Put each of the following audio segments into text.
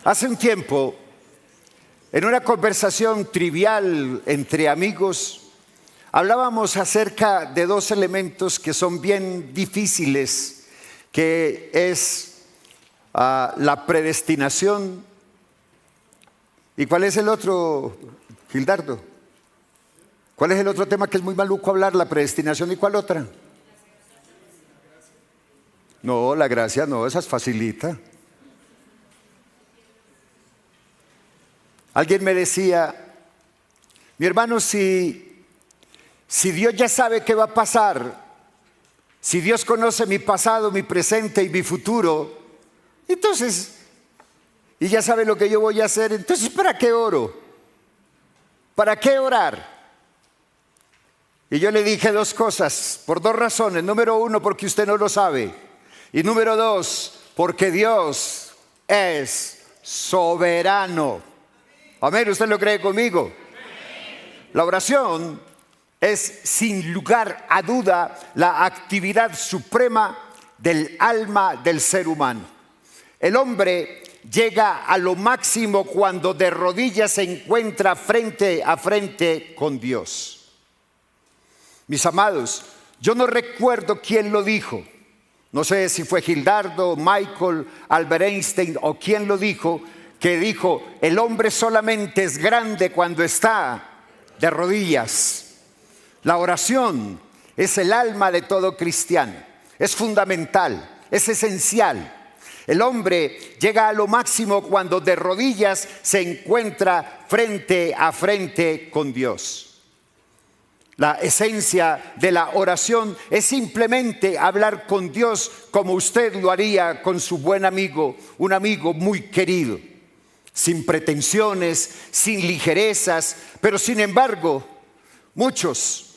Hace un tiempo, en una conversación trivial entre amigos, hablábamos acerca de dos elementos que son bien difíciles, que es la predestinación. ¿Y cuál es el otro, Gildardo? ¿Cuál es el otro tema que es muy maluco hablar? La predestinación. ¿Y cuál otra? No, la gracia no, esa es facilita. Alguien me decía, mi hermano, si Dios ya sabe qué va a pasar, si Dios conoce mi pasado, mi presente y mi futuro, entonces, y ya sabe lo que yo voy a hacer, entonces ¿para qué oro? ¿Para qué orar? Y yo le dije dos cosas, por dos razones. Número uno, porque usted no lo sabe. Y número dos, porque Dios es soberano. Amén, ¿usted lo cree conmigo? La oración es, sin lugar a duda, la actividad suprema del alma del ser humano. El hombre llega a lo máximo cuando de rodillas se encuentra frente a frente con Dios. Mis amados, yo no recuerdo quién lo dijo. No sé si fue Gildardo, Michael, Albert Einstein o quién lo dijo, que dijo, el hombre solamente es grande cuando está de rodillas. La oración es el alma de todo cristiano, es fundamental, es esencial. El hombre llega a lo máximo cuando de rodillas se encuentra frente a frente con Dios. La esencia de la oración es simplemente hablar con Dios como usted lo haría con su buen amigo, un amigo muy querido, sin pretensiones, sin ligerezas, pero sin embargo, muchos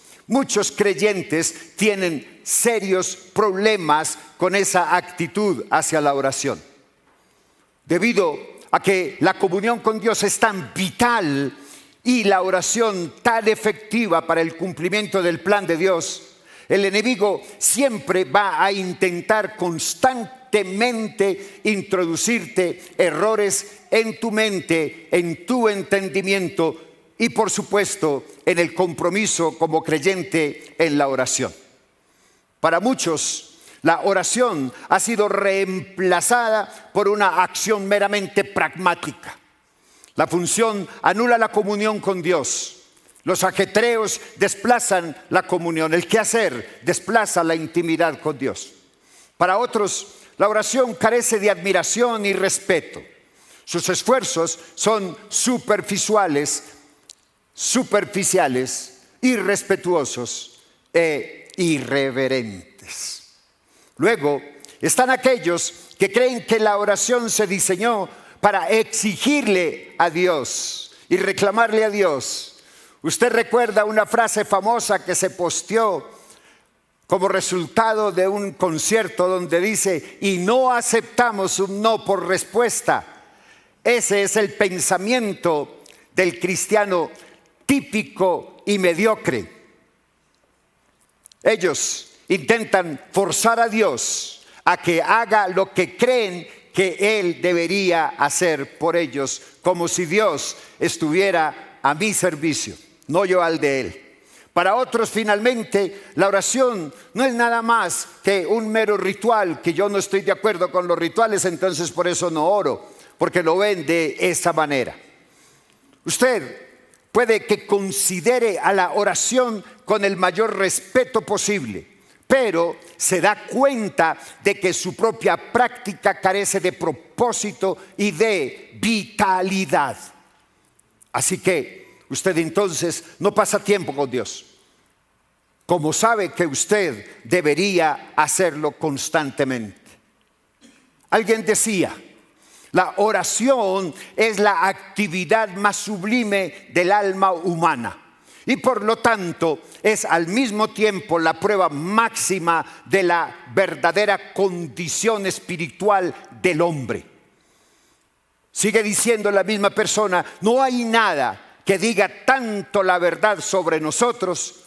creyentes tienen serios problemas con esa actitud hacia la oración. Debido a que la comunión con Dios es tan vital y la oración tan efectiva para el cumplimiento del plan de Dios, el enemigo siempre va a intentar constantemente introducirte errores en tu mente, en tu entendimiento y por supuesto en el compromiso como creyente en la oración. Para muchos, la oración ha sido reemplazada por una acción meramente pragmática. La función anula la comunión con Dios. Los ajetreos desplazan la comunión. El quehacer desplaza la intimidad con Dios. Para otros, la oración carece de admiración y respeto. Sus esfuerzos son superficiales, irrespetuosos e irreverentes. Luego están aquellos que creen que la oración se diseñó para exigirle a Dios y reclamarle a Dios. Usted recuerda una frase famosa que se posteó como resultado de un concierto donde dice, y no aceptamos un no por respuesta. Ese es el pensamiento del cristiano típico y mediocre. Ellos intentan forzar a Dios a que haga lo que creen que Él debería hacer por ellos, como si Dios estuviera a mi servicio, no yo al de Él. Para otros, finalmente, la oración no es nada más que un mero ritual, que yo no estoy de acuerdo con los rituales, entonces por eso no oro, porque lo ven de esa manera. Usted puede que considere a la oración con el mayor respeto posible, pero se da cuenta de que su propia práctica carece de propósito y de vitalidad. Así que usted entonces no pasa tiempo con Dios, como sabe que usted debería hacerlo constantemente. Alguien decía, la oración es la actividad más sublime del alma humana. Y por lo tanto es al mismo tiempo la prueba máxima de la verdadera condición espiritual del hombre. Sigue diciendo la misma persona, no hay nada que diga tanto la verdad sobre nosotros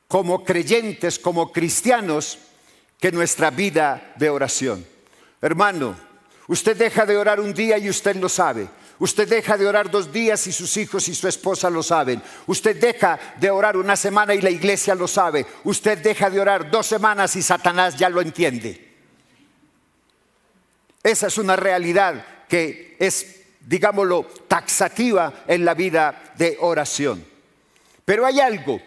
como creyentes, como cristianos, que nuestra vida de oración. Hermano, Usted deja de orar un día y usted lo sabe. Usted deja de orar 2 días y sus hijos y su esposa lo saben. Usted deja de orar una semana y la iglesia lo sabe. Usted deja de orar 2 semanas y Satanás ya lo entiende. Esa es una realidad que es, digámoslo, taxativa en la vida de oración. Pero hay algo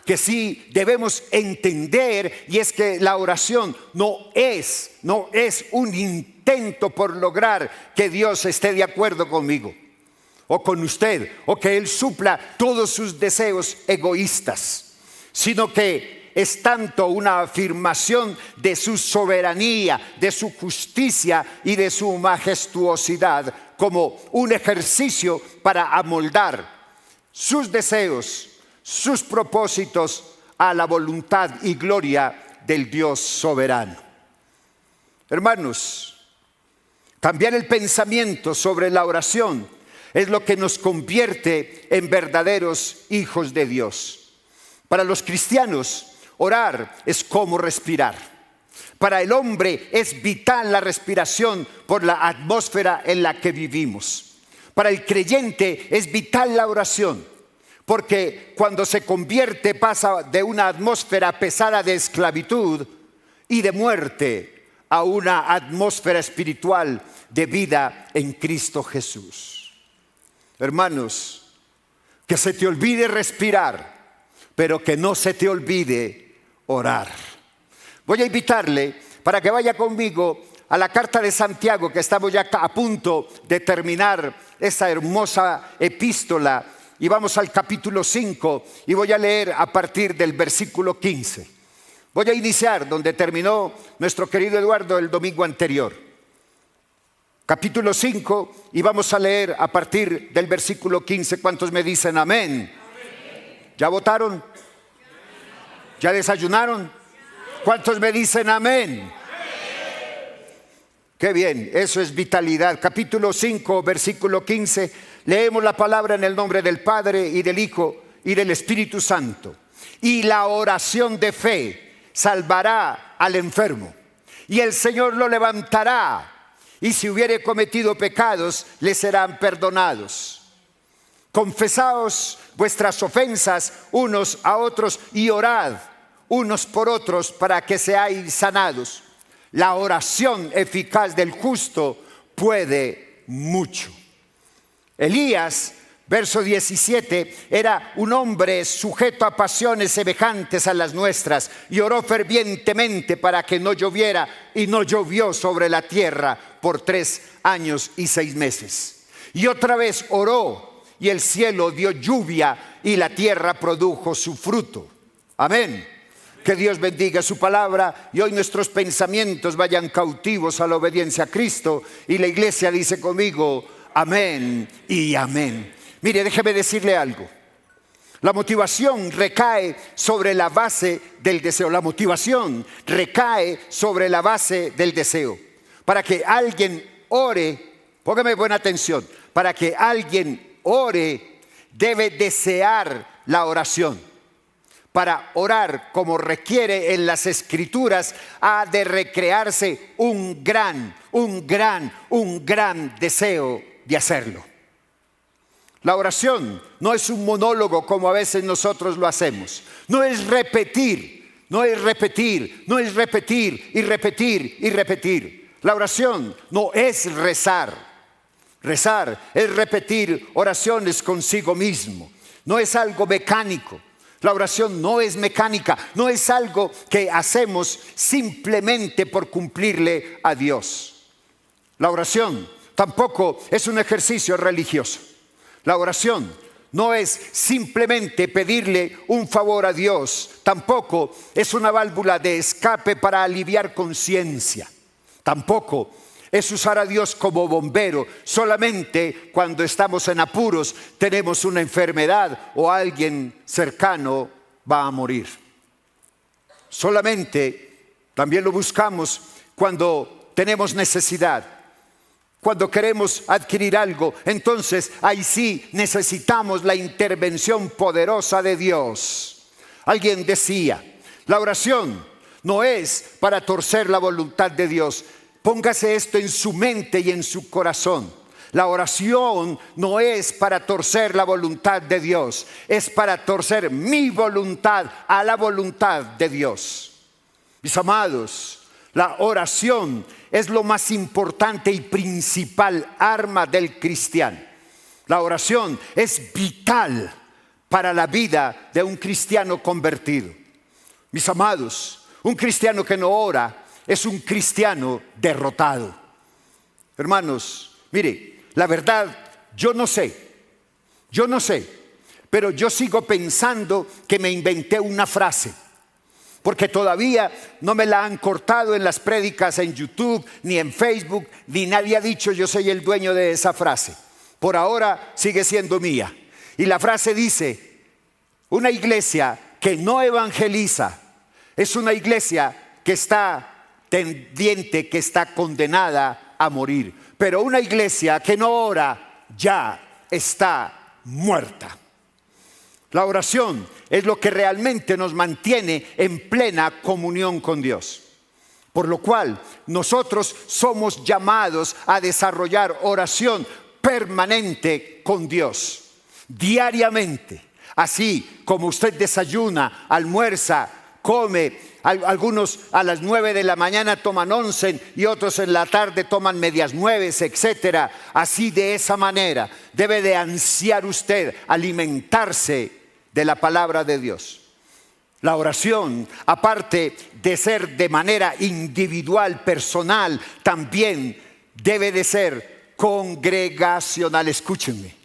que sí debemos entender, y es que la oración no es un intento por lograr que Dios esté de acuerdo conmigo o con usted, o que Él supla todos sus deseos egoístas, sino que es tanto una afirmación de su soberanía, de su justicia y de su majestuosidad, como un ejercicio para amoldar sus deseos, sus propósitos a la voluntad y gloria del Dios soberano. Hermanos, cambiar el pensamiento sobre la oración es lo que nos convierte en verdaderos hijos de Dios. Para los cristianos, orar es como respirar. Para el hombre es vital la respiración por la atmósfera en la que vivimos. Para el creyente es vital la oración, porque cuando se convierte pasa de una atmósfera pesada de esclavitud y de muerte a una atmósfera espiritual de vida en Cristo Jesús. Hermanos, que se te olvide respirar, pero que no se te olvide orar. Voy a invitarle para que vaya conmigo a la carta de Santiago, que estamos ya a punto de terminar esa hermosa epístola. Y vamos al capítulo 5 y voy a leer a partir del versículo 15. Voy a iniciar donde terminó nuestro querido Eduardo el domingo anterior. Capítulo 5 y vamos a leer a partir del versículo 15. ¿Cuántos me dicen amén? Amén. ¿Ya votaron? ¿Ya desayunaron? ¿Cuántos me dicen amén? Amén. Qué bien, eso es vitalidad. Capítulo 5, versículo 15. Leemos la palabra en el nombre del Padre y del Hijo y del Espíritu Santo. Y la oración de fe salvará al enfermo, y el Señor lo levantará, y si hubiere cometido pecados, le serán perdonados. Confesaos vuestras ofensas unos a otros y orad unos por otros para que seáis sanados. La oración eficaz del justo puede mucho. Elías, verso 17, era un hombre sujeto a pasiones semejantes a las nuestras y oró fervientemente para que no lloviera, y no llovió sobre la tierra por 3 años y 6 meses. Y otra vez oró y el cielo dio lluvia y la tierra produjo su fruto. Amén. Que Dios bendiga su palabra y hoy nuestros pensamientos vayan cautivos a la obediencia a Cristo. Y la iglesia dice conmigo, amén y amén. Mire, déjeme decirle algo. La motivación recae sobre la base del deseo. La motivación recae sobre la base del deseo. Para que alguien ore, póngame buena atención, para que alguien ore debe desear la oración. Para orar como requiere en las Escrituras, ha de recrearse un gran deseo de hacerlo. La oración no es un monólogo como a veces nosotros lo hacemos. No es repetir y repetir. La oración no es rezar. Rezar es repetir oraciones consigo mismo. No es algo mecánico. La oración no es mecánica, no es algo que hacemos simplemente por cumplirle a Dios. La oración tampoco es un ejercicio religioso. La oración no es simplemente pedirle un favor a Dios, tampoco es una válvula de escape para aliviar conciencia, tampoco es usar a Dios como bombero solamente cuando estamos en apuros, tenemos una enfermedad o alguien cercano va a morir. Solamente también lo buscamos cuando tenemos necesidad, cuando queremos adquirir algo. Entonces ahí sí necesitamos la intervención poderosa de Dios. Alguien decía, la oración no es para torcer la voluntad de Dios. Póngase esto en su mente y en su corazón. La oración no es para torcer la voluntad de Dios, es para torcer mi voluntad a la voluntad de Dios. Mis amados, la oración es lo más importante y principal arma del cristiano. La oración es vital para la vida de un cristiano convertido. Mis amados, un cristiano que no ora es un cristiano derrotado. Hermanos, mire, la verdad, yo no sé, pero yo sigo pensando que me inventé una frase, porque todavía no me la han cortado en las prédicas en YouTube, ni en Facebook, ni nadie ha dicho yo soy el dueño de esa frase. Por ahora sigue siendo mía. Y la frase dice, una iglesia que no evangeliza es una iglesia que está tendiente, que está condenada a morir. Pero una iglesia que no ora ya está muerta. La oración es lo que realmente nos mantiene en plena comunión con Dios. Por lo cual nosotros somos llamados a desarrollar oración permanente con Dios, diariamente. Así como usted desayuna, almuerza, come. Algunos a las 9 de la mañana toman 11 y otros en la tarde toman medias 9, etcétera. Así, de esa manera debe de ansiar usted alimentarse de la palabra de Dios. La oración, aparte de ser de manera individual, personal, también debe de ser congregacional. Escúchenme.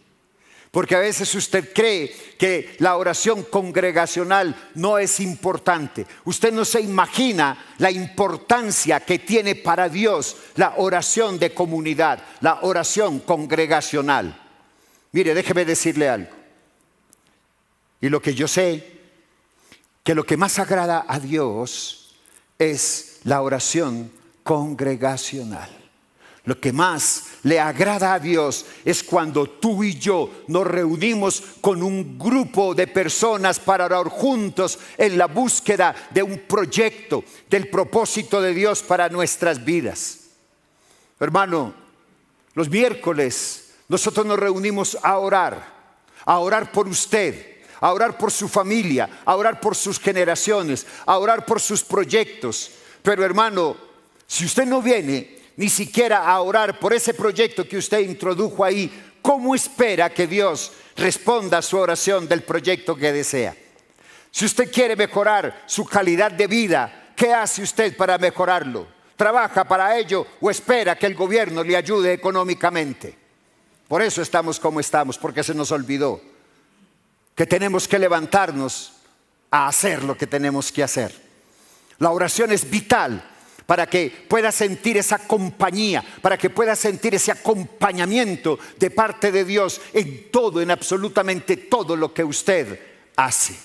Porque a veces usted cree que la oración congregacional no es importante. Usted no se imagina la importancia que tiene para Dios la oración de comunidad, la oración congregacional. Mire, déjeme decirle algo. Y lo que yo sé, que lo que más agrada a Dios es la oración congregacional. Lo que más le agrada a Dios es cuando tú y yo nos reunimos con un grupo de personas para orar juntos en la búsqueda de un proyecto, del propósito de Dios para nuestras vidas. Hermano, los miércoles nosotros nos reunimos a orar por usted, a orar por su familia, a orar por sus generaciones, a orar por sus proyectos. Pero hermano, si usted no viene ni siquiera a orar por ese proyecto que usted introdujo ahí, ¿cómo espera que Dios responda a su oración del proyecto que desea? Si usted quiere mejorar su calidad de vida, ¿qué hace usted para mejorarlo? ¿Trabaja para ello o espera que el gobierno le ayude económicamente? Por eso estamos como estamos, porque se nos olvidó que tenemos que levantarnos a hacer lo que tenemos que hacer. La oración es vital para que pueda sentir esa compañía, para que pueda sentir ese acompañamiento de parte de Dios en todo, en absolutamente todo lo que usted hace.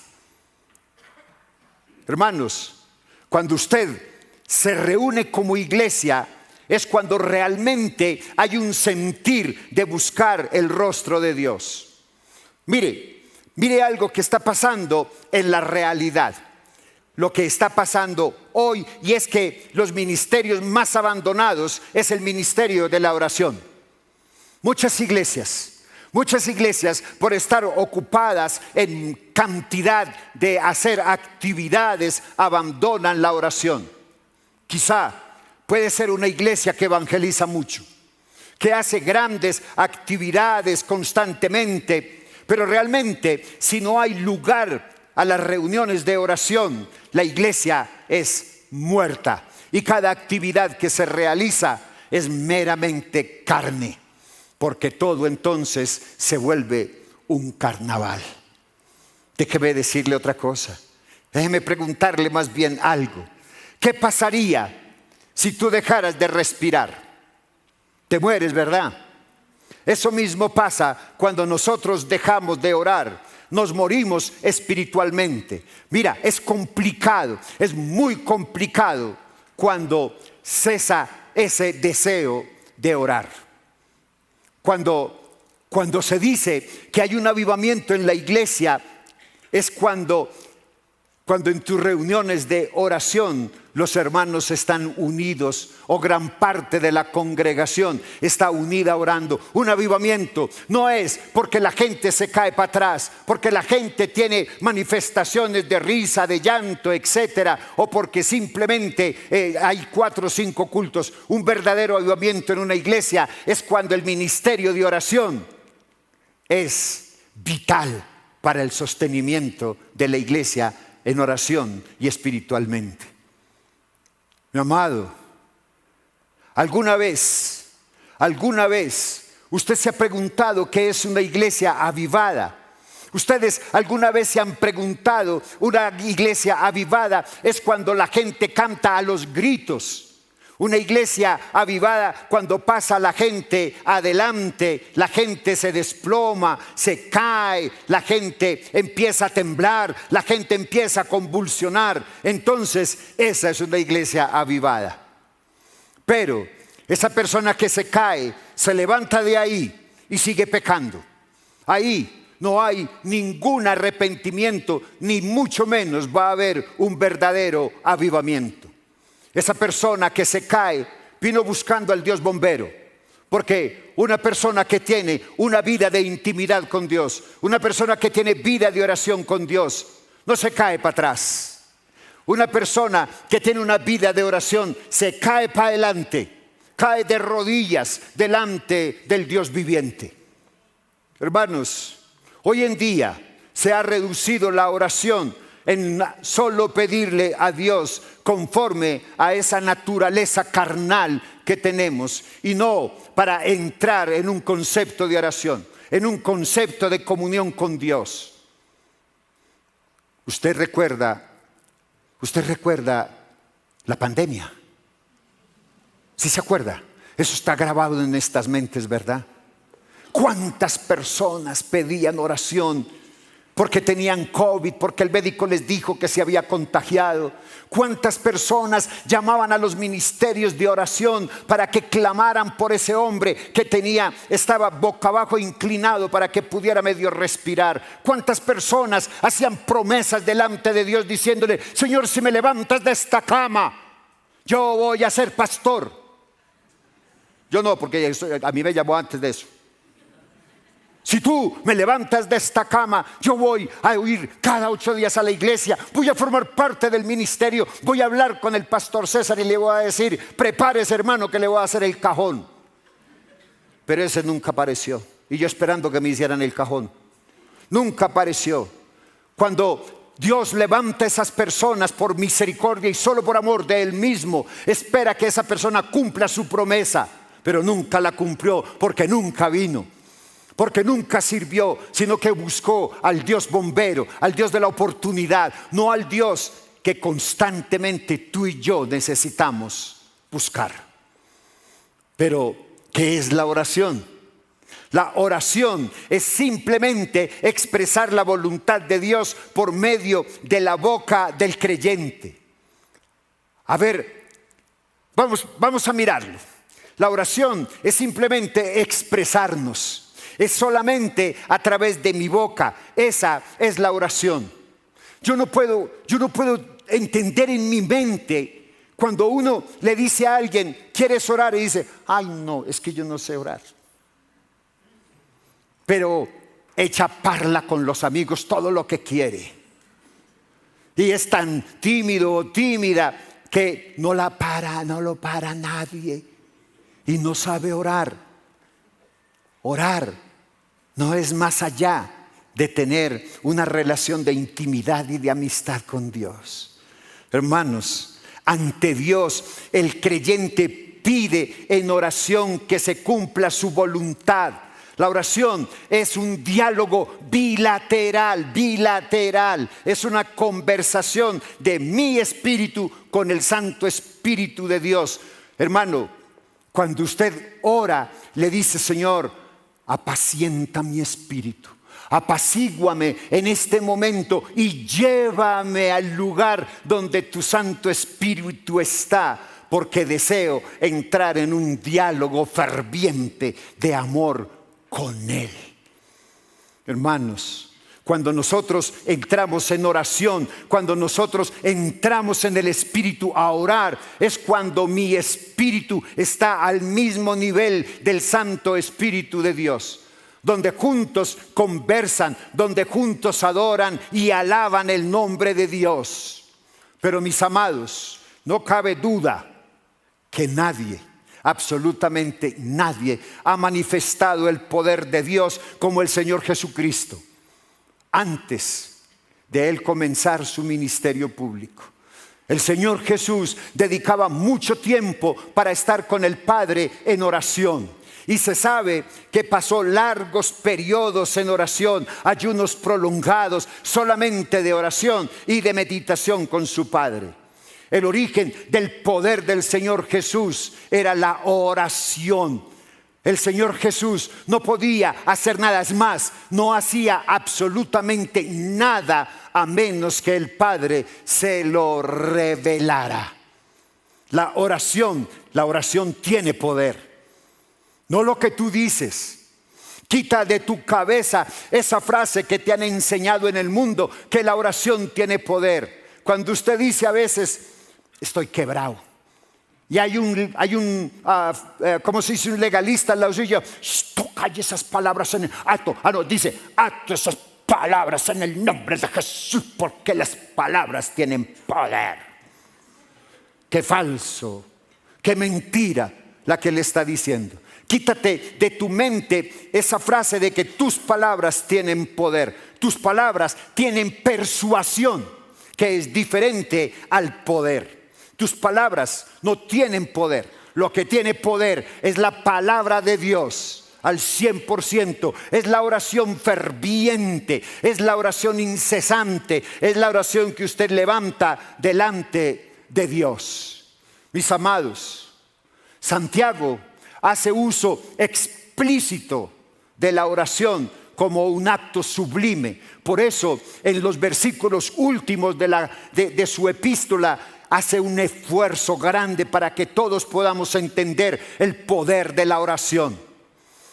Hermanos, cuando usted se reúne como iglesia, es cuando realmente hay un sentir de buscar el rostro de Dios. Mire algo que está pasando en la realidad. Lo que está pasando hoy, y es que los ministerios más abandonados es el ministerio de la oración. Muchas iglesias por estar ocupadas en cantidad de hacer actividades abandonan la oración. Quizá puede ser una iglesia que evangeliza mucho, que hace grandes actividades constantemente, pero realmente si no hay lugar a las reuniones de oración, la iglesia es muerta y cada actividad que se realiza es meramente carne, porque todo entonces se vuelve un carnaval. Déjeme decirle otra cosa, déjeme preguntarle más bien algo. ¿Qué pasaría si tú dejaras de respirar? Te mueres, ¿verdad? Eso mismo pasa cuando nosotros dejamos de orar. Nos morimos espiritualmente. Mira, es complicado, es muy complicado cuando cesa ese deseo de orar. Cuando se dice que hay un avivamiento en la iglesia, es cuando en tus reuniones de oración los hermanos están unidos, o gran parte de la congregación está unida orando. Un avivamiento no es porque la gente se cae para atrás, porque la gente tiene manifestaciones de risa, de llanto, etcétera, o porque simplemente hay 4 o 5 cultos. Un verdadero avivamiento en una iglesia es cuando el ministerio de oración es vital para el sostenimiento de la iglesia en oración y espiritualmente. Mi amado, ¿alguna vez usted se ha preguntado qué es una iglesia avivada? ¿Ustedes alguna vez se han preguntado? Una iglesia avivada es cuando la gente canta a los gritos. Una iglesia avivada, cuando pasa la gente adelante, la gente se desploma, se cae, la gente empieza a temblar, la gente empieza a convulsionar. Entonces, esa es una iglesia avivada. Pero esa persona que se cae, se levanta de ahí y sigue pecando. Ahí no hay ningún arrepentimiento, ni mucho menos va a haber un verdadero avivamiento. Esa persona que se cae vino buscando al Dios bombero, porque una persona que tiene una vida de intimidad con Dios, una persona que tiene vida de oración con Dios, no se cae para atrás. Una persona que tiene una vida de oración se cae para adelante, cae de rodillas delante del Dios viviente. Hermanos, hoy en día se ha reducido la oración en solo pedirle a Dios conforme a esa naturaleza carnal que tenemos, y no para entrar en un concepto de oración, en un concepto de comunión con Dios. Usted recuerda la pandemia. ¿Sí se acuerda? Eso está grabado en estas mentes, ¿verdad? ¿Cuántas personas pedían oración porque tenían COVID, porque el médico les dijo que se había contagiado? ¿Cuántas personas llamaban a los ministerios de oración para que clamaran por ese hombre que estaba boca abajo inclinado para que pudiera medio respirar? ¿Cuántas personas hacían promesas delante de Dios diciéndole: Señor, si me levantas de esta cama, yo voy a ser pastor? Yo no, porque a mí me llamó antes de eso. Si tú me levantas de esta cama, yo voy a ir cada 8 días a la iglesia, voy a formar parte del ministerio, voy a hablar con el pastor César y le voy a decir: prepárese, hermano, que le voy a hacer el cajón. Pero ese nunca apareció, y yo esperando que me hicieran el cajón. Nunca apareció. Cuando Dios levanta a esas personas por misericordia y solo por amor de Él mismo, espera que esa persona cumpla su promesa, pero nunca la cumplió, porque nunca vino. Porque nunca sirvió, sino que buscó al Dios bombero, al Dios de la oportunidad, no al Dios que constantemente tú y yo necesitamos buscar. Pero, ¿qué es la oración? La oración es simplemente expresar la voluntad de Dios por medio de la boca del creyente. A ver, vamos a mirarlo. La oración es simplemente expresarnos. Es solamente a través de mi boca. Esa es la oración. Yo no puedo entender en mi mente cuando uno le dice a alguien: ¿quieres orar? Y dice: ay, no, es que yo no sé orar. Pero echa parla con los amigos todo lo que quiere. Y es tan tímido o tímida que no lo para nadie. Y no sabe orar. Orar no es más allá de tener una relación de intimidad y de amistad con Dios. Hermanos, ante Dios el creyente pide en oración que se cumpla su voluntad. La oración es un diálogo bilateral. Es una conversación de mi espíritu con el Santo Espíritu de Dios. Hermano, cuando usted ora, le dice: Señor, apacienta mi espíritu, apacíguame en este momento y llévame al lugar donde tu Santo Espíritu está, porque deseo entrar en un diálogo ferviente de amor con Él. Hermanos, Cuando nosotros entramos en oración, cuando nosotros entramos en el Espíritu a orar, es cuando mi espíritu está al mismo nivel del Santo Espíritu de Dios. Donde juntos conversan, donde juntos adoran y alaban el nombre de Dios. Pero mis amados, no cabe duda que nadie, absolutamente nadie, ha manifestado el poder de Dios como el Señor Jesucristo antes de Él comenzar su ministerio público. El Señor Jesús dedicaba mucho tiempo para estar con el Padre en oración. Y se sabe que pasó largos periodos en oración, ayunos prolongados solamente de oración y de meditación con su Padre. El origen del poder del Señor Jesús era la oración. El Señor Jesús no podía hacer nada, es más, no hacía absolutamente nada a menos que el Padre se lo revelara. La oración tiene poder. No lo que tú dices. Quita de tu cabeza esa frase que te han enseñado en el mundo, que la oración tiene poder. Cuando usted dice a veces, estoy quebrado. Y hay un ¿cómo se dice? Un legalista al lado suyo. Toca esas palabras en el acto. Dice, acto esas palabras en el nombre de Jesús, porque las palabras tienen poder. Qué falso, qué mentira la que le está diciendo. Quítate de tu mente esa frase de que tus palabras tienen poder. Tus palabras tienen persuasión, que es diferente al poder. Tus palabras no tienen poder. Lo que tiene poder es la palabra de Dios al 100%. Es la oración ferviente, es la oración incesante, es la oración que usted levanta delante de Dios. Mis amados, Santiago hace uso explícito de la oración como un acto sublime. Por eso en los versículos últimos de su epístola hace un esfuerzo grande para que todos podamos entender el poder de la oración.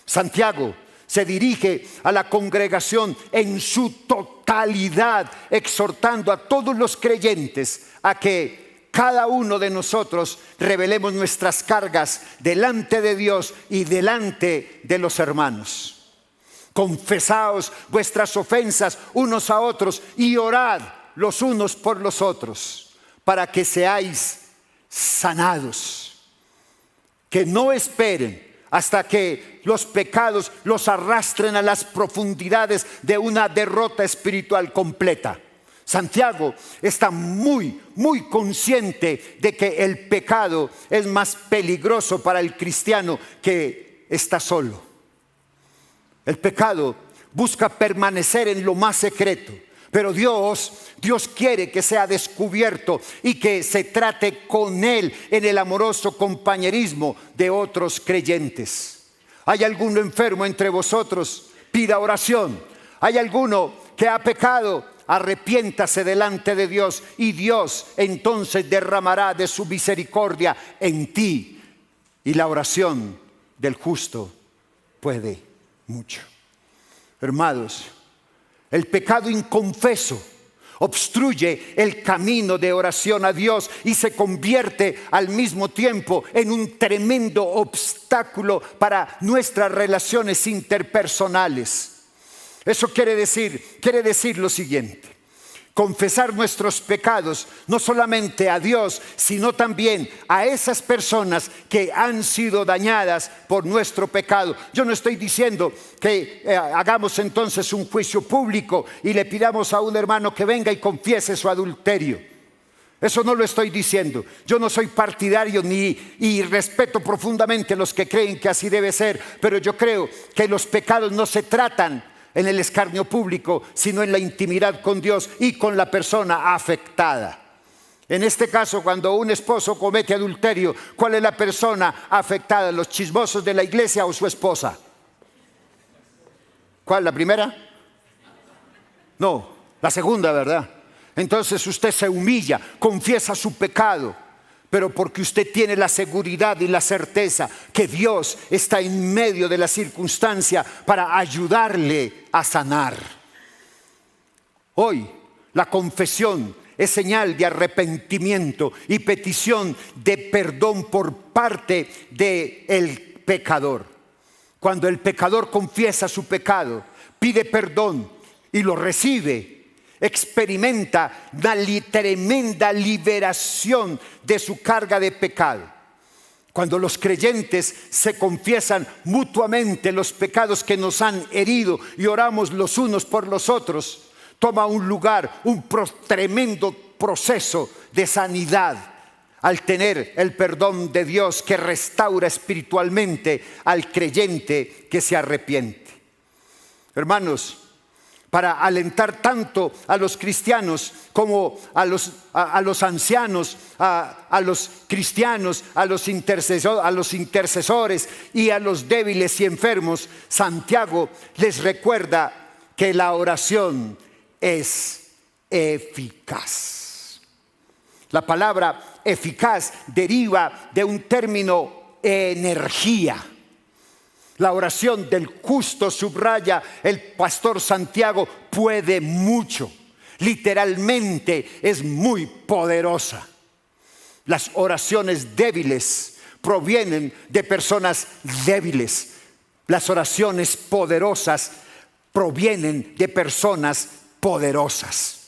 Santiago se dirige a la congregación en su totalidad, exhortando a todos los creyentes a que cada uno de nosotros revelemos nuestras cargas delante de Dios y delante de los hermanos. Confesaos vuestras ofensas unos a otros y orad los unos por los otros, para que seáis sanados. Que no esperen hasta que los pecados los arrastren a las profundidades de una derrota espiritual completa. Santiago está muy consciente de que el pecado es más peligroso para el cristiano que está solo. El pecado busca permanecer en lo más secreto. Pero Dios quiere que sea descubierto y que se trate con Él en el amoroso compañerismo de otros creyentes. ¿Hay alguno enfermo entre vosotros? Pida oración. ¿Hay alguno que ha pecado? Arrepiéntase delante de Dios y Dios entonces derramará de su misericordia en ti. Y la oración del justo puede mucho. Hermanos, el pecado inconfeso obstruye el camino de oración a Dios y se convierte al mismo tiempo en un tremendo obstáculo para nuestras relaciones interpersonales. Eso quiere decir lo siguiente: confesar nuestros pecados no solamente a Dios, sino también a esas personas que han sido dañadas por nuestro pecado. Yo no estoy diciendo que hagamos entonces un juicio público y le pidamos a un hermano que venga y confiese su adulterio. Eso no lo estoy diciendo. Yo no soy partidario y respeto profundamente a los que creen que así debe ser, pero yo creo que los pecados no se tratan en el escarnio público, sino en la intimidad con Dios y con la persona afectada. En este caso, cuando un esposo comete adulterio, ¿cuál es la persona afectada? ¿Los chismosos de la iglesia o su esposa? ¿Cuál? ¿La primera? No, la segunda, ¿verdad? Entonces usted se humilla, confiesa su pecado, pero porque usted tiene la seguridad y la certeza que Dios está en medio de la circunstancia para ayudarle a sanar. Hoy la confesión es señal de arrepentimiento y petición de perdón por parte del pecador. Cuando el pecador confiesa su pecado, pide perdón y lo recibe, experimenta una tremenda liberación de su carga de pecado. Cuando los creyentes se confiesan mutuamente los pecados que nos han herido y oramos los unos por los otros, toma un lugar, un tremendo proceso de sanidad al tener el perdón de Dios que restaura espiritualmente al creyente que se arrepiente. Hermanos, para alentar tanto a los cristianos como a los ancianos, a los cristianos, a los intercesores y a los débiles y enfermos, Santiago les recuerda que la oración es eficaz. La palabra eficaz deriva de un término energía. La oración del justo, subraya el pastor Santiago, puede mucho. Literalmente es muy poderosa. Las oraciones débiles provienen de personas débiles. Las oraciones poderosas provienen de personas poderosas.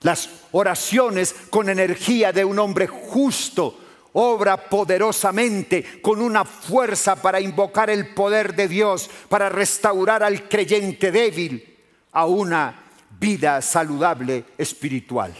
Las oraciones con energía de un hombre justo obra poderosamente con una fuerza para invocar el poder de Dios, para restaurar al creyente débil a una vida saludable espiritual.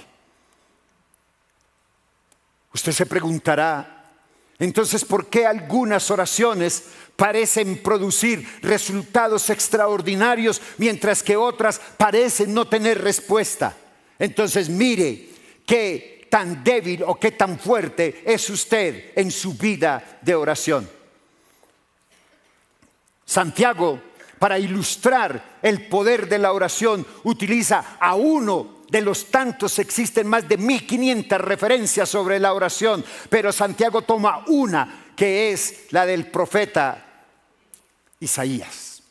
Usted se preguntará, entonces, ¿por qué algunas oraciones parecen producir resultados extraordinarios mientras que otras parecen no tener respuesta? Entonces, mire qué tan débil o qué tan fuerte es usted en su vida de oración. Santiago, para ilustrar el poder de la oración, utiliza a uno de los tantos. Existen más de 1500 referencias sobre la oración, pero Santiago toma una que es la del profeta Elías.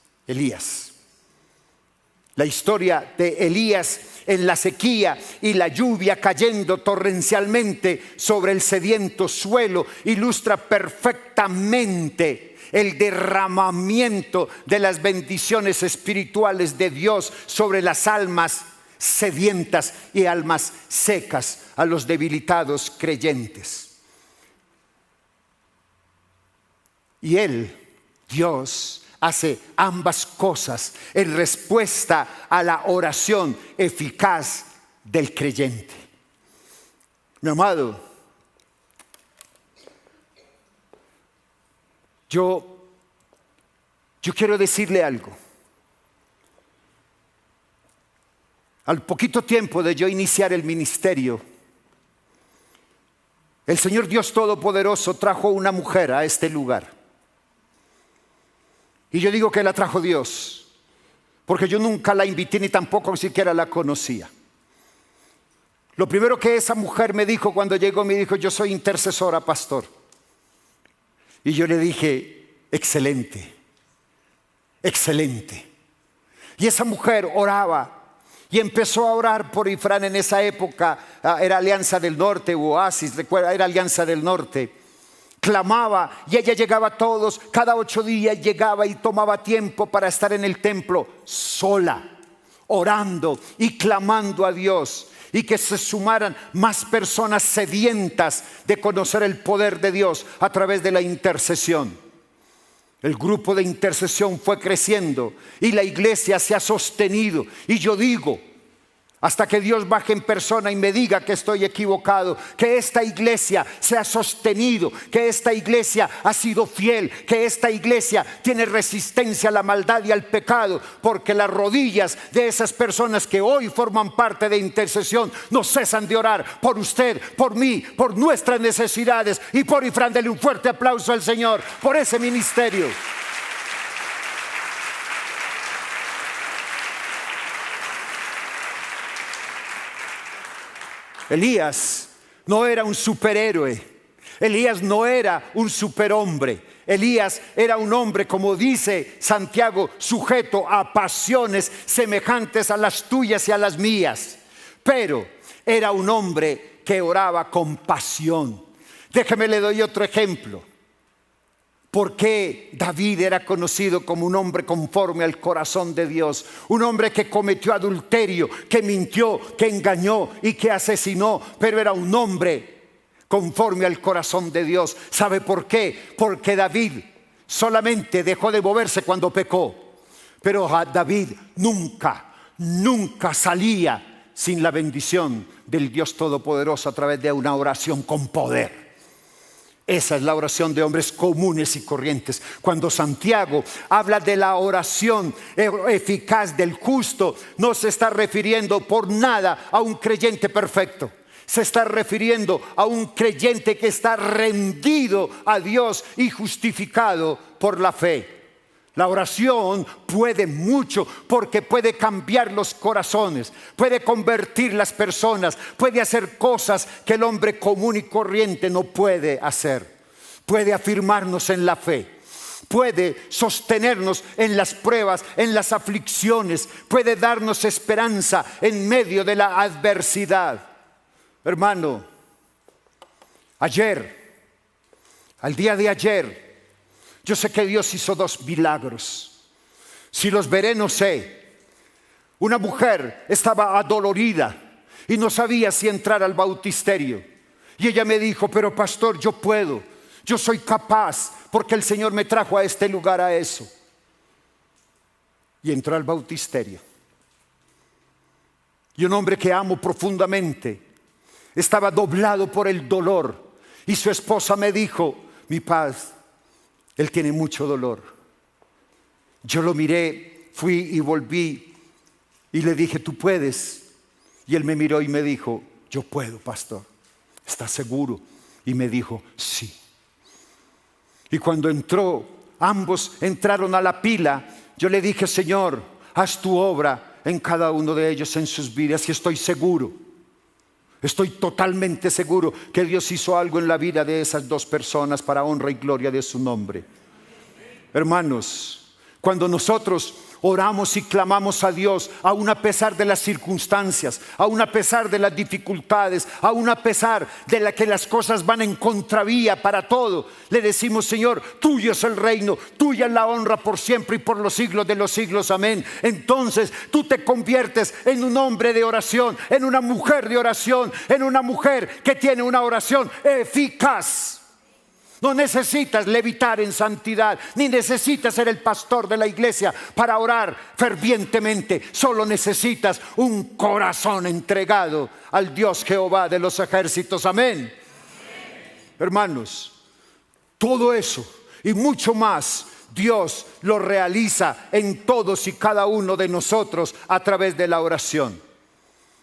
La historia de Elías en la sequía y la lluvia cayendo torrencialmente sobre el sediento suelo ilustra perfectamente el derramamiento de las bendiciones espirituales de Dios sobre las almas sedientas y almas secas, a los debilitados creyentes. Y Dios hace ambas cosas en respuesta a la oración eficaz del creyente. Mi amado, yo quiero decirle algo. Al poquito tiempo de yo iniciar el ministerio, el Señor Dios Todopoderoso trajo una mujer a este lugar. Y yo digo que la trajo Dios, porque yo nunca la invité ni tampoco siquiera la conocía. Lo primero que esa mujer me dijo cuando llegó, me dijo: yo soy intercesora, pastor. Y yo le dije: excelente, excelente. Y esa mujer oraba y empezó a orar por Ifrán. En esa época era Alianza del Norte, Oasis, recuerda, era Alianza del Norte. Clamaba y ella llegaba cada 8 días llegaba y tomaba tiempo para estar en el templo sola, orando y clamando a Dios, y que se sumaran más personas sedientas de conocer el poder de Dios a través de la intercesión. El grupo de intercesión fue creciendo y la iglesia se ha sostenido. Y yo digo, hasta que Dios baje en persona y me diga que estoy equivocado, que esta iglesia se ha sostenido, que esta iglesia ha sido fiel, que esta iglesia tiene resistencia a la maldad y al pecado, porque las rodillas de esas personas que hoy forman parte de intercesión no cesan de orar por usted, por mí, por nuestras necesidades y por Ifrán. Dele un fuerte aplauso al Señor por ese ministerio. Elías no era un superhéroe. Elías no era un superhombre. Elías era un hombre, como dice Santiago, sujeto a pasiones semejantes a las tuyas y a las mías. Pero era un hombre que oraba con pasión. Déjeme le doy otro ejemplo. ¿Por qué David era conocido como un hombre conforme al corazón de Dios? Un hombre que cometió adulterio, que mintió, que engañó y que asesinó, pero era un hombre conforme al corazón de Dios. ¿Sabe por qué? Porque David solamente dejó de moverse cuando pecó, pero David nunca salía sin la bendición del Dios Todopoderoso a través de una oración con poder. Esa es la oración de hombres comunes y corrientes. Cuando Santiago habla de la oración eficaz del justo, no se está refiriendo por nada a un creyente perfecto. Se está refiriendo a un creyente que está rendido a Dios y justificado por la fe. La oración puede mucho porque puede cambiar los corazones, puede convertir las personas, puede hacer cosas que el hombre común y corriente no puede hacer. Puede afirmarnos en la fe, puede sostenernos en las pruebas, en las aflicciones, puede darnos esperanza en medio de la adversidad. Hermano, al día de ayer, yo sé que Dios hizo 2 milagros. Si los veré, no sé. Una mujer estaba adolorida y no sabía si entrar al bautisterio. Y ella me dijo, pero pastor, yo puedo, yo soy capaz, porque el Señor me trajo a este lugar a eso. Y entró al bautisterio. Y un hombre que amo profundamente estaba doblado por el dolor. Y su esposa me dijo, mi paz, él tiene mucho dolor. Yo lo miré, fui y volví y le dije, tú puedes. Y él me miró y me dijo, yo puedo, pastor. ¿Estás seguro? Y me dijo, sí. Y cuando ambos entraron a la pila, yo le dije, Señor, haz tu obra en cada uno de ellos, en sus vidas. Y estoy seguro, estoy totalmente seguro que Dios hizo algo en la vida de esas 2 personas para honra y gloria de su nombre. Hermanos, cuando nosotros oramos y clamamos a Dios, aun a pesar de las circunstancias, aun a pesar de las dificultades, aun a pesar de que las cosas van en contravía para todo, le decimos, Señor, tuyo es el reino, tuya es la honra por siempre y por los siglos de los siglos, amén. Entonces tú te conviertes en un hombre de oración, en una mujer de oración, en una mujer que tiene una oración eficaz. No necesitas levitar en santidad, ni necesitas ser el pastor de la iglesia para orar fervientemente. Solo necesitas un corazón entregado al Dios Jehová de los ejércitos. Amén. Hermanos, todo eso y mucho más Dios lo realiza en todos y cada uno de nosotros a través de la oración.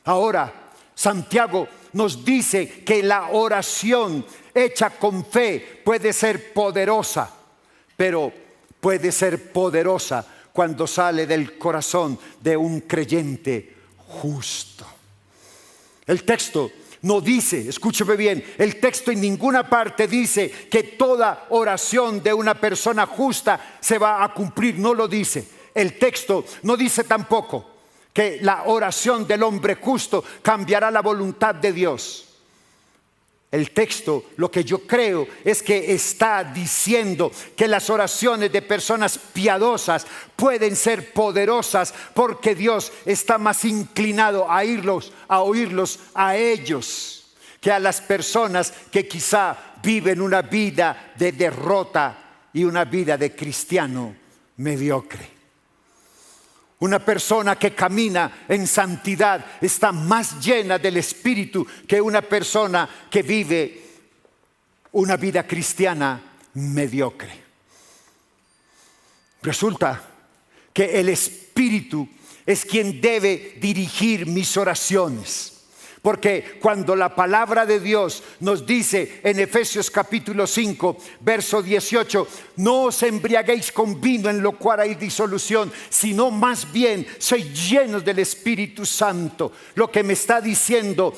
Ahora, Santiago nos dice que la oración hecha con fe puede ser poderosa, pero puede ser poderosa cuando sale del corazón de un creyente justo. El texto no dice, escúcheme bien, el texto en ninguna parte dice que toda oración de una persona justa se va a cumplir, no lo dice. El texto no dice tampoco que la oración del hombre justo cambiará la voluntad de Dios. El texto, lo que yo creo es que está diciendo que las oraciones de personas piadosas pueden ser poderosas porque Dios está más inclinado a oírlos a ellos que a las personas que quizá viven una vida de derrota y una vida de cristiano mediocre. Una persona que camina en santidad está más llena del Espíritu que una persona que vive una vida cristiana mediocre. Resulta que el Espíritu es quien debe dirigir mis oraciones. Porque cuando la palabra de Dios nos dice en Efesios capítulo 5, verso 18, no os embriaguéis con vino en lo cual hay disolución, sino más bien sois llenos del Espíritu Santo. Lo que me está diciendo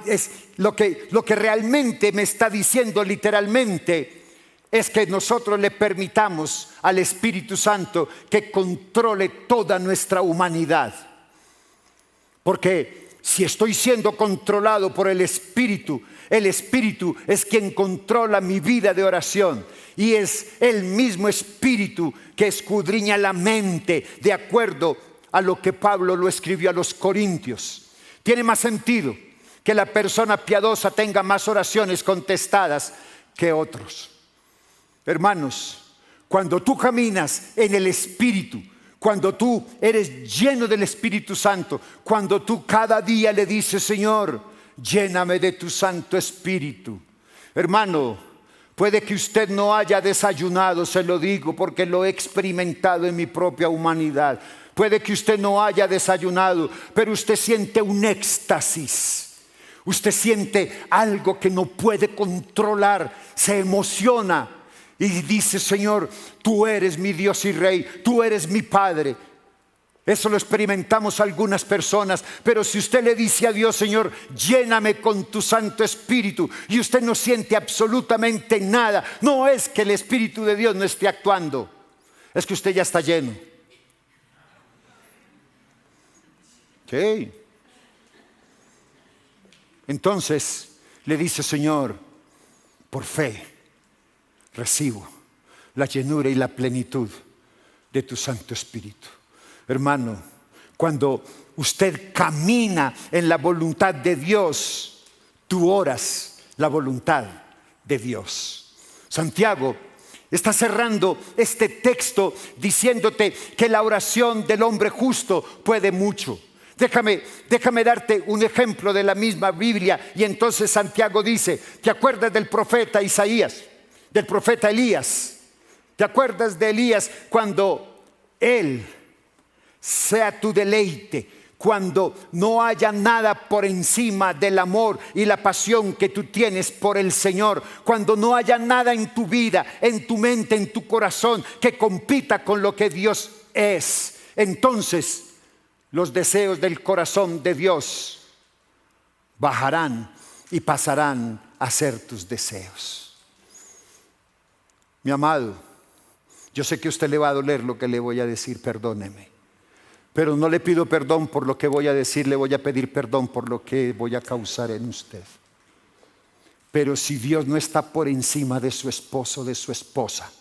es lo que realmente me está diciendo literalmente es que nosotros le permitamos al Espíritu Santo que controle toda nuestra humanidad. Porque si estoy siendo controlado por el Espíritu es quien controla mi vida de oración. Y es el mismo Espíritu que escudriña la mente, de acuerdo a lo que Pablo lo escribió a los Corintios. Tiene más sentido que la persona piadosa tenga más oraciones contestadas que otros. Hermanos, cuando tú caminas en el Espíritu, cuando tú eres lleno del Espíritu Santo, cuando tú cada día le dices, Señor, lléname de tu Santo Espíritu. Hermano, puede que usted no haya desayunado, se lo digo porque lo he experimentado en mi propia humanidad. Puede que usted no haya desayunado, pero usted siente un éxtasis. Usted siente algo que no puede controlar, se emociona. Y dice, Señor, tú eres mi Dios y Rey, tú eres mi Padre. Eso lo experimentamos algunas personas. Pero si usted le dice a Dios, Señor, lléname con tu Santo Espíritu, y usted no siente absolutamente nada, no es que el Espíritu de Dios no esté actuando, es que usted ya está lleno. Sí. Entonces le dice, Señor, por fe recibo la llenura y la plenitud de tu Santo Espíritu. Hermano, cuando usted camina en la voluntad de Dios, tú oras la voluntad de Dios. Santiago está cerrando este texto diciéndote que la oración del hombre justo puede mucho. Déjame darte un ejemplo de la misma Biblia. Y entonces Santiago dice, ¿te acuerdas del profeta Isaías? Del profeta Elías. ¿Te acuerdas de Elías cuando él sea tu deleite? Cuando no haya nada por encima del amor y la pasión que tú tienes por el Señor. Cuando no haya nada en tu vida, en tu mente, en tu corazón que compita con lo que Dios es. Entonces los deseos del corazón de Dios bajarán y pasarán a ser tus deseos. Mi amado, yo sé que a usted le va a doler lo que le voy a decir, perdóneme. Pero no le pido perdón por lo que voy a decir, le voy a pedir perdón por lo que voy a causar en usted. Pero si Dios no está por encima de su esposo, de su esposa,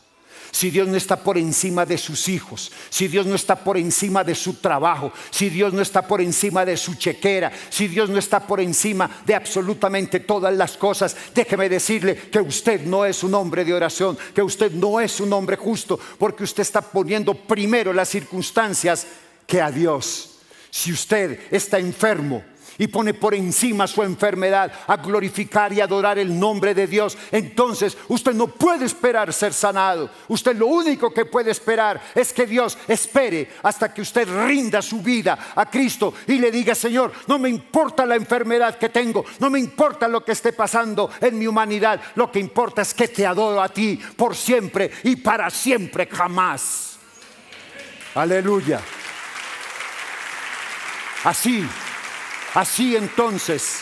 si Dios no está por encima de sus hijos, si Dios no está por encima de su trabajo, si Dios no está por encima de su chequera, si Dios no está por encima de absolutamente todas las cosas, déjeme decirle que usted no es un hombre de oración, que usted no es un hombre justo, porque usted está poniendo primero las circunstancias que a Dios. Si usted está enfermo y pone por encima su enfermedad a glorificar y adorar el nombre de Dios, entonces usted no puede esperar ser sanado. Usted lo único que puede esperar es que Dios espere hasta que usted rinda su vida a Cristo y le diga, Señor, no me importa la enfermedad que tengo, no me importa lo que esté pasando en mi humanidad, lo que importa es que te adoro a ti por siempre y para siempre jamás. Aleluya. Así entonces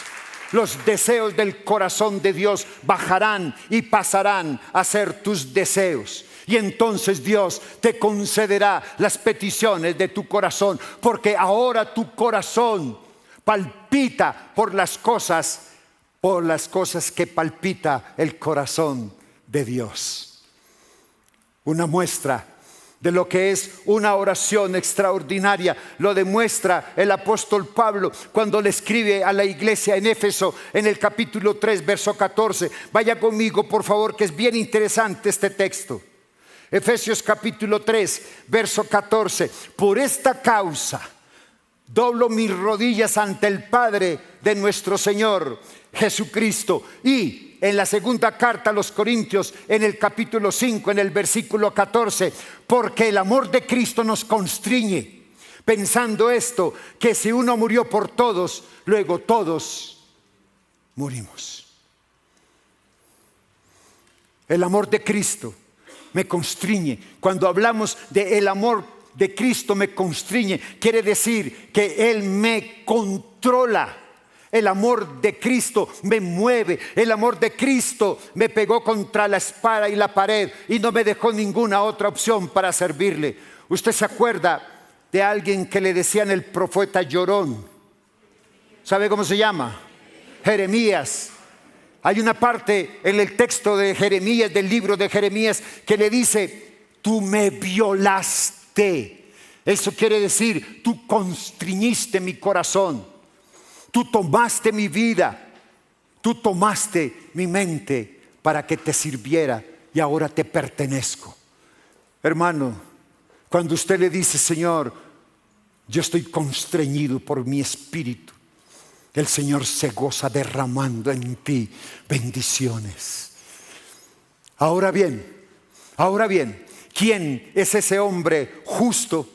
los deseos del corazón de Dios bajarán y pasarán a ser tus deseos. Y entonces Dios te concederá las peticiones de tu corazón, porque ahora tu corazón palpita por las cosas que palpita el corazón de Dios. Una muestra de lo que es una oración extraordinaria lo demuestra el apóstol Pablo cuando le escribe a la iglesia en Éfeso en el capítulo 3 verso 14. Vaya conmigo por favor, que es bien interesante este texto. Efesios capítulo 3 verso 14. Por esta causa doblo mis rodillas ante el Padre de nuestro Señor Jesucristo. Y en la segunda carta a los Corintios, en el capítulo 5, en el versículo 14, porque el amor de Cristo nos constriñe, pensando esto, que si uno murió por todos, luego todos morimos. El amor de Cristo me constriñe. Cuando hablamos del amor de Cristo me constriñe, quiere decir que Él me controla. El amor de Cristo me mueve. El amor de Cristo me pegó contra la espada y la pared y no me dejó ninguna otra opción para servirle. ¿Usted se acuerda de alguien que le decían el profeta llorón? ¿Sabe cómo se llama? Jeremías. Hay una parte en el texto de Jeremías, del libro de Jeremías, que le dice: tú me violaste. Eso quiere decir, tú constriñiste mi corazón, tú tomaste mi vida, tú tomaste mi mente para que te sirviera y ahora te pertenezco. Hermano, cuando usted le dice: Señor, yo estoy constreñido por mi espíritu, el Señor se goza derramando en ti bendiciones. Ahora bien, ¿quién es ese hombre justo?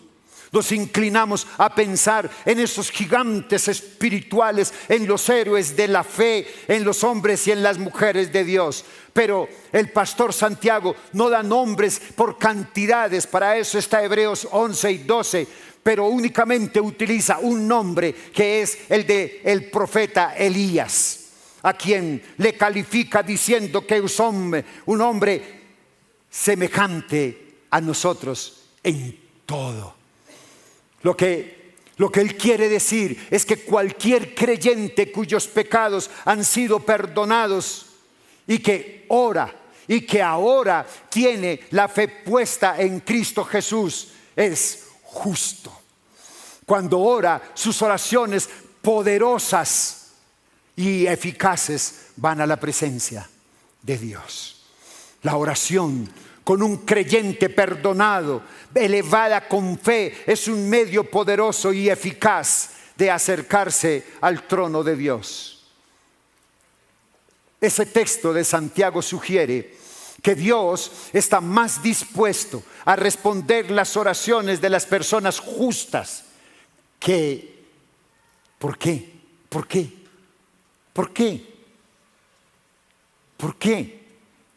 Nos inclinamos a pensar en esos gigantes espirituales, en los héroes de la fe, en los hombres y en las mujeres de Dios. Pero el pastor Santiago no da nombres por cantidades, para eso está Hebreos 11 y 12. Pero únicamente utiliza un nombre, que es el de el profeta Elías, a quien le califica diciendo que es un hombre semejante a nosotros en todo. Lo que él quiere decir es que cualquier creyente cuyos pecados han sido perdonados y que ora y que ahora tiene la fe puesta en Cristo Jesús es justo. Cuando ora, sus oraciones poderosas y eficaces van a la presencia de Dios. La oración con un creyente perdonado, elevada con fe, es un medio poderoso y eficaz de acercarse al trono de Dios. Ese texto de Santiago sugiere que Dios está más dispuesto a responder las oraciones de las personas justas que... ¿Por qué? ¿Por qué? ¿Por qué? ¿Por qué?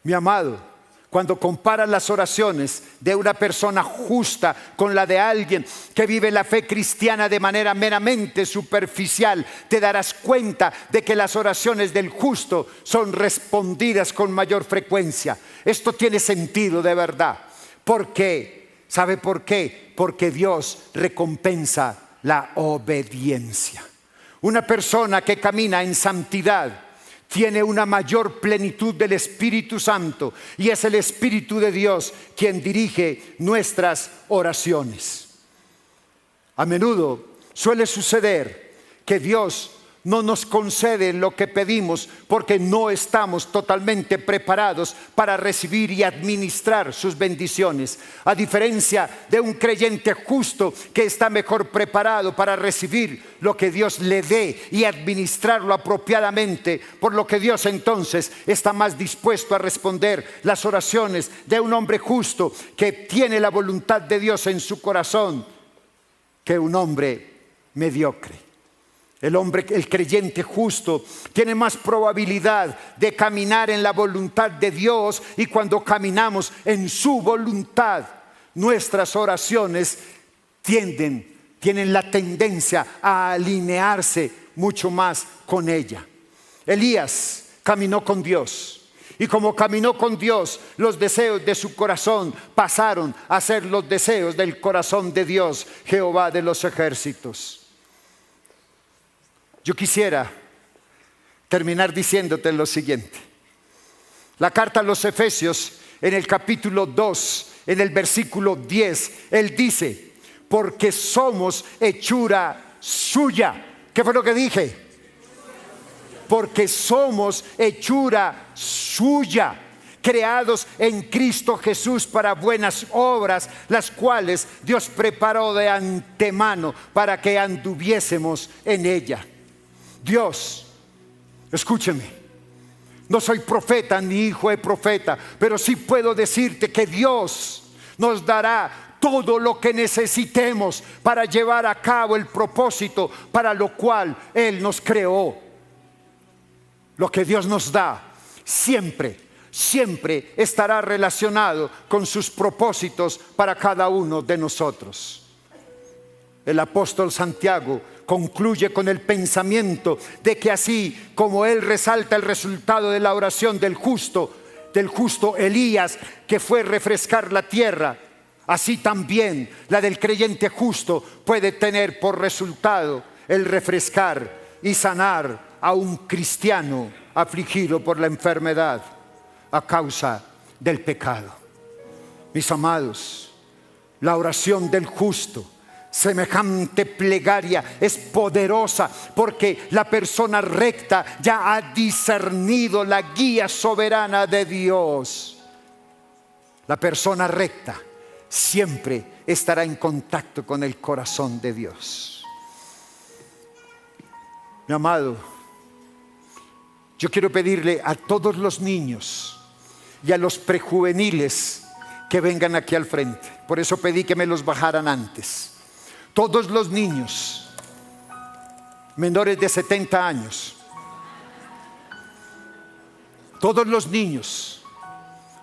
Mi amado, cuando comparas las oraciones de una persona justa con la de alguien que vive la fe cristiana de manera meramente superficial, te darás cuenta de que las oraciones del justo son respondidas con mayor frecuencia. Esto tiene sentido de verdad. ¿Por qué? ¿Sabe por qué? Porque Dios recompensa la obediencia. Una persona que camina en santidad tiene una mayor plenitud del Espíritu Santo, y es el Espíritu de Dios quien dirige nuestras oraciones. A menudo suele suceder que Dios no nos concede lo que pedimos porque no estamos totalmente preparados para recibir y administrar sus bendiciones. A diferencia de un creyente justo que está mejor preparado para recibir lo que Dios le dé y administrarlo apropiadamente, por lo que Dios entonces está más dispuesto a responder las oraciones de un hombre justo que tiene la voluntad de Dios en su corazón que un hombre mediocre. El creyente justo tiene más probabilidad de caminar en la voluntad de Dios, y cuando caminamos en su voluntad, nuestras oraciones tienen la tendencia a alinearse mucho más con ella. Elías caminó con Dios, y como caminó con Dios, los deseos de su corazón pasaron a ser los deseos del corazón de Dios, Jehová de los ejércitos. Yo quisiera terminar diciéndote lo siguiente. La carta a los Efesios, en el capítulo 2, en el versículo 10, él dice: porque somos hechura suya. ¿Qué fue lo que dije? Porque somos hechura suya, creados en Cristo Jesús para buenas obras, las cuales Dios preparó de antemano para que anduviésemos en ella. Dios, escúcheme, no soy profeta ni hijo de profeta, pero sí puedo decirte que Dios nos dará todo lo que necesitemos para llevar a cabo el propósito para lo cual Él nos creó. Lo que Dios nos da siempre estará relacionado con sus propósitos para cada uno de nosotros. El apóstol Santiago concluye con el pensamiento de que así como él resalta el resultado de la oración del justo Elías, que fue refrescar la tierra, así también la del creyente justo puede tener por resultado el refrescar y sanar a un cristiano afligido por la enfermedad a causa del pecado. Mis amados, la oración del justo, semejante plegaria es poderosa porque la persona recta ya ha discernido la guía soberana de Dios. La persona recta siempre estará en contacto con el corazón de Dios. Mi amado, yo quiero pedirle a todos los niños y a los prejuveniles que vengan aquí al frente. Por eso pedí que me los bajaran antes. Todos los niños menores de 70 años, todos los niños,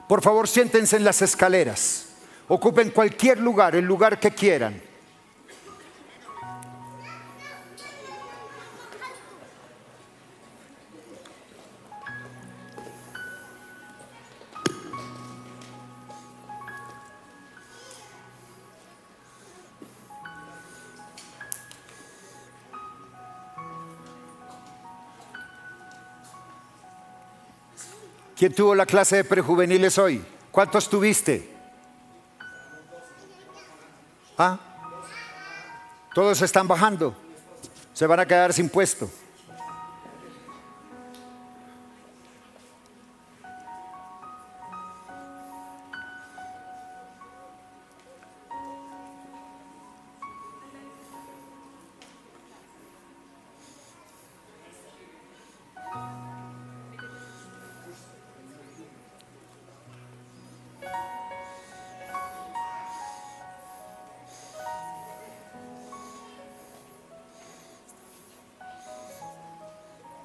por favor siéntense en las escaleras, ocupen cualquier lugar, el lugar que quieran. ¿Quién tuvo la clase de prejuveniles hoy? ¿Cuántos tuviste? ¿Ah? Todos están bajando. Se van a quedar sin puesto.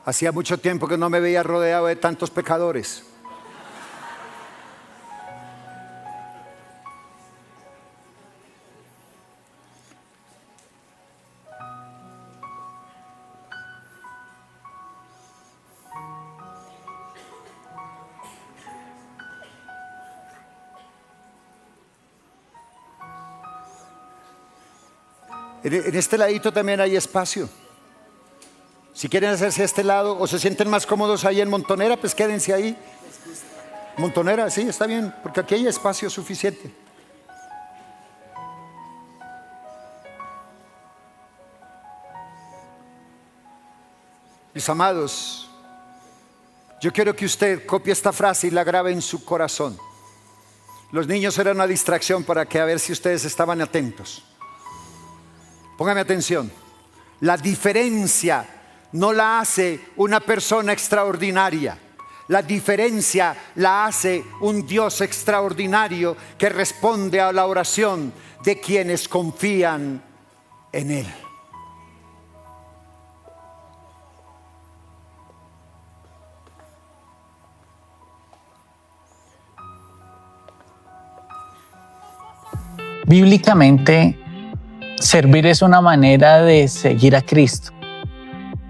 Hacía mucho tiempo que no me veía rodeado de tantos pecadores. En este ladito también hay espacio. Si quieren hacerse a este lado o se sienten más cómodos ahí en Montonera, pues quédense ahí. Montonera, sí, está bien, porque aquí hay espacio suficiente. Mis amados, yo quiero que usted copie esta frase y la grabe en su corazón. Los niños eran una distracción para que a ver si ustedes estaban atentos. Póngame atención. La diferencia no la hace una persona extraordinaria. La diferencia la hace un Dios extraordinario que responde a la oración de quienes confían en Él. Bíblicamente, servir es una manera de seguir a Cristo.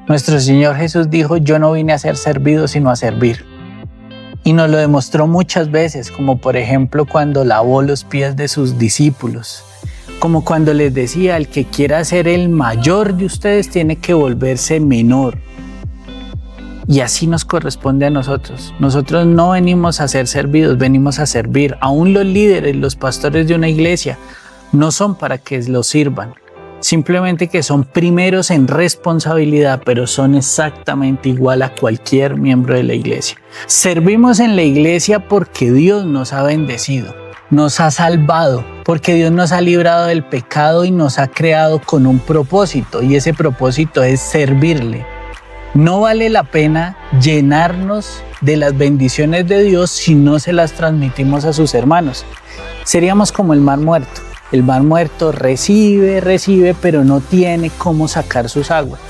Nuestro Señor Jesús dijo: yo no vine a ser servido sino a servir. Y nos lo demostró muchas veces, como por ejemplo cuando lavó los pies de sus discípulos, como cuando les decía: el que quiera ser el mayor de ustedes tiene que volverse menor. Y así nos corresponde a nosotros. Nosotros no venimos a ser servidos, venimos a servir. Aún los líderes, los pastores de una iglesia, no son para que los sirvan. Simplemente que son primeros en responsabilidad, pero son exactamente igual a cualquier miembro de la iglesia. Servimos en la iglesia porque Dios nos ha bendecido, nos ha salvado, porque Dios nos ha librado del pecado y nos ha creado con un propósito, y ese propósito es servirle. No vale la pena llenarnos de las bendiciones de Dios si no se las transmitimos a sus hermanos. Seríamos como el mar muerto. El mar muerto recibe, pero no tiene cómo sacar sus aguas.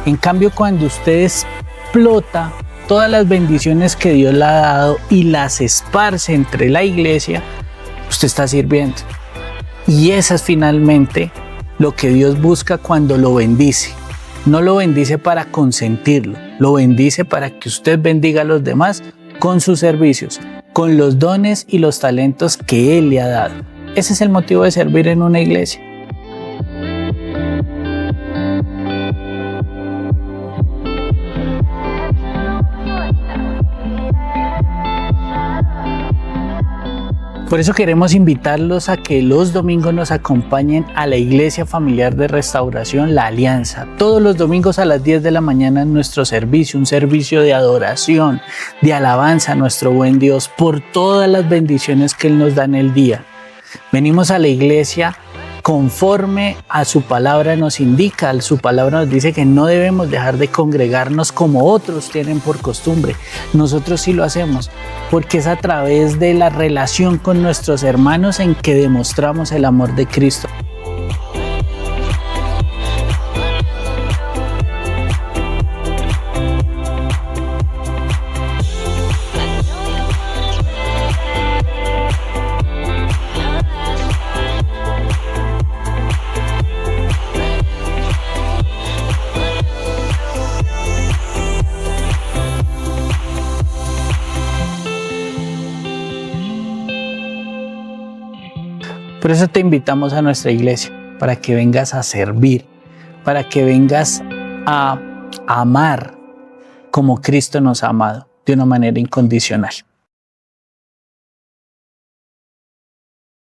En cambio, cuando usted explota todas las bendiciones que Dios le ha dado y las esparce entre la iglesia, usted está sirviendo. Y eso es finalmente lo que Dios busca cuando lo bendice. No lo bendice para consentirlo, lo bendice para que usted bendiga a los demás con sus servicios, con los dones y los talentos que Él le ha dado. Ese es el motivo de servir en una iglesia. Por eso queremos invitarlos a que los domingos nos acompañen a la Iglesia Familiar de Restauración La Alianza. Todos los domingos a las 10 de la mañana en nuestro servicio, un servicio de adoración, de alabanza a nuestro buen Dios por todas las bendiciones que Él nos da en el día. Venimos a la iglesia conforme a su palabra nos indica. Su palabra nos dice que no debemos dejar de congregarnos como otros tienen por costumbre. Nosotros sí lo hacemos porque es a través de la relación con nuestros hermanos en que demostramos el amor de Cristo. Por eso te invitamos a nuestra iglesia, para que vengas a servir, para que vengas a amar como Cristo nos ha amado, de una manera incondicional.